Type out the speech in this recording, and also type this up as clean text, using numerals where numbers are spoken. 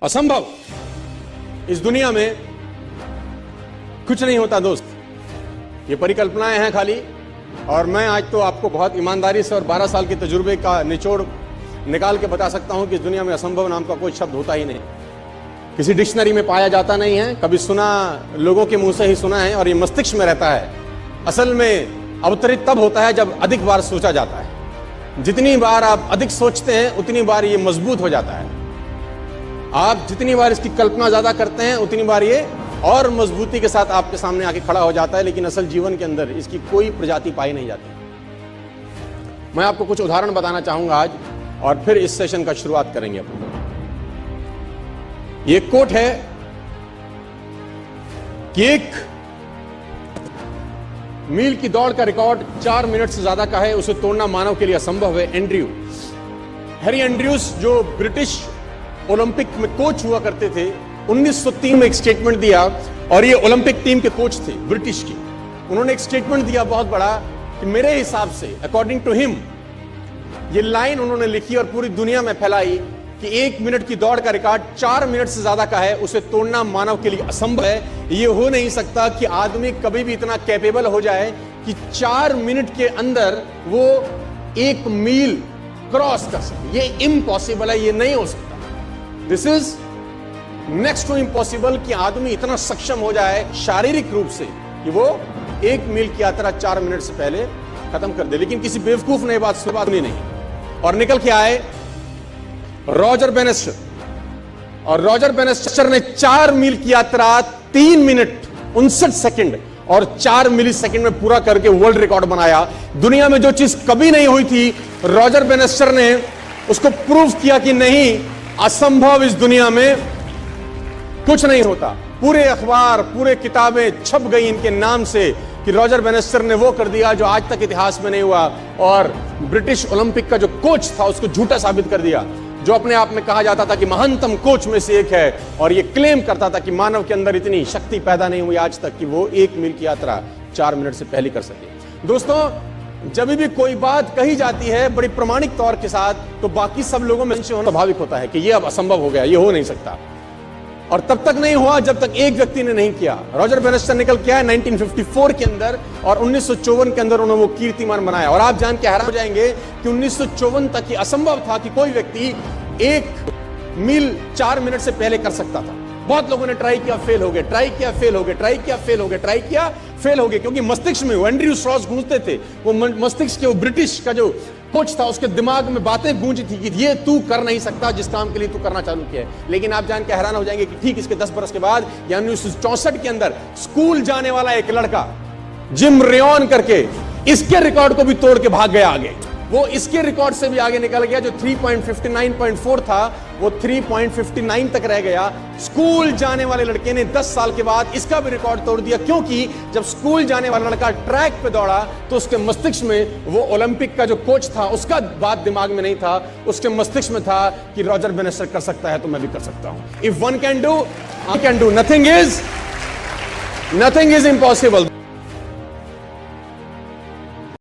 असंभव इस दुनिया में कुछ नहीं होता दोस्त, ये परिकल्पनाएं हैं खाली। और मैं आज तो आपको बहुत ईमानदारी से और 12 साल के तजुर्बे का निचोड़ निकाल के बता सकता हूं कि इस दुनिया में असंभव नाम का कोई शब्द होता ही नहीं, किसी डिक्शनरी में पाया जाता नहीं है, कभी सुना लोगों के मुंह से ही सुना है और ये मस्तिष्क में रहता है। असल में अवतरित तब होता है जब अधिक बार सोचा जाता है। जितनी बार आप अधिक सोचते हैं उतनी बार ये मजबूत हो जाता है। आप जितनी बार इसकी कल्पना ज्यादा करते हैं उतनी बार ये और मजबूती के साथ आपके सामने आके खड़ा हो जाता है। लेकिन असल जीवन के अंदर इसकी कोई प्रजाति पाई नहीं जाती। मैं आपको कुछ उदाहरण बताना चाहूंगा आज और फिर इस सेशन का शुरुआत करेंगे अपन। ये कोट है कि 1 मील की दौड़ का रिकॉर्ड 4 मिनट से ज्यादा का है, उसे तोड़ना मानव के लिए असंभव है। हैरी एंड्रयूज जो ब्रिटिश ओलंपिक में कोच हुआ करते थे, 1903 में एक स्टेटमेंट दिया, और ये ओलंपिक टीम के कोच थे ब्रिटिश की। उन्होंने एक स्टेटमेंट दिया बहुत बड़ा कि मेरे हिसाब से, अकॉर्डिंग टू हिम, ये लाइन उन्होंने लिखी और पूरी दुनिया में फैलाई कि 1 मिनट की दौड़ का रिकॉर्ड 4 मिनट से ज्यादा का है, उसे तोड़ना मानव के लिए असंभव है। ये हो नहीं सकता कि आदमी कभी भी इतना कैपेबल हो जाए कि 4 मिनट के अंदर वो 1 मील क्रॉस कर सके। ये इम्पॉसिबल है, ये नहीं हो सकता। This is next to impossible कि आदमी इतना सक्षम हो जाए शारीरिक रूप से कि वो 1 मील की यात्रा 4 मिनट से पहले खत्म कर दे। लेकिन किसी बेवकूफ ने बात सुनी नहीं और निकल के आए रॉजर बेनेस्टर, और रॉजर बेनेस्टर ने 4 मील की यात्रा 3 मिनट 59 सेकंड और 4 मिली सेकंड में पूरा करके वर्ल्ड रिकॉर्ड बनाया। दुनिया में जो चीज कभी नहीं हुई थी, रॉजर बेनेस्टर ने उसको प्रूव किया कि नहीं, असंभव इस दुनिया में कुछ नहीं होता। पूरे अखबार, पूरे किताबें छप गई इनके नाम से कि रॉजर बेनेस्टर ने वो कर दिया जो आज तक इतिहास में नहीं हुआ, और ब्रिटिश ओलंपिक का जो कोच था उसको झूठा साबित कर दिया, जो अपने आप में कहा जाता था कि महानतम कोच में से एक है, और ये क्लेम करता था कि मानव के अंदर इतनी शक्ति पैदा नहीं हुई आज तक कि वो 1 मील की यात्रा 4 मिनट से पहले कर सके। दोस्तों, जब भी कोई बात कही जाती है बड़ी प्रमाणिक तौर के साथ, तो बाकी सब लोगों में स्वाभाविक होता है कि ये अब असंभव हो गया, ये हो नहीं सकता। और तब तक नहीं हुआ जब तक एक व्यक्ति ने नहीं किया। रॉजर बेनेस्टर निकल के आया 1954 के अंदर, और 1954 के अंदर उन्होंने वो कीर्तिमान बनाया। और आप जान के हैरान हो जाएंगे कि 1954 तक ये असंभव था कि कोई व्यक्ति 1 मील 4 मिनट से पहले कर सकता था। बहुत लोगों ने ट्राई किया, फेल हो गए, ट्राई किया, फेल हो गए, ट्राई किया, फेल हो गए, ट्राई किया, फेल हो गए, क्योंकि मस्तिष्क में एंड्रयू स्ट्रॉस गूंजते थे। वो मस्तिष्क के, वो ब्रिटिश का जो कोच था, उसके दिमाग में बातें गूंजी थी कि ये तू कर नहीं सकता जिस काम के लिए तू करना चालू किया है। लेकिन आप जान के हैरान हो जाएंगे कि ठीक इसके 10 बरस के बाद, यानी 1964 के अंदर, स्कूल जाने वाला एक लड़का जिम रेयन करके इसके रिकॉर्ड को भी तोड़ के भाग गया आगे। वो इसके रिकॉर्ड से भी आगे निकल गया। जो 3.59.4 था वो 3.59 तक रह गया। स्कूल जाने वाले लड़के ने 10 साल के बाद इसका भी रिकॉर्ड तोड़ दिया, क्योंकि जब स्कूल जाने वाला लड़का ट्रैक पे दौड़ा तो उसके मस्तिष्क में वो ओलंपिक का जो कोच था उसका बात दिमाग में नहीं था, उसके मस्तिष्क में था कि रॉजर बेनेस्टर कर सकता है तो मैं भी कर सकता हूं। If one can do, I can do. Nothing is impossible.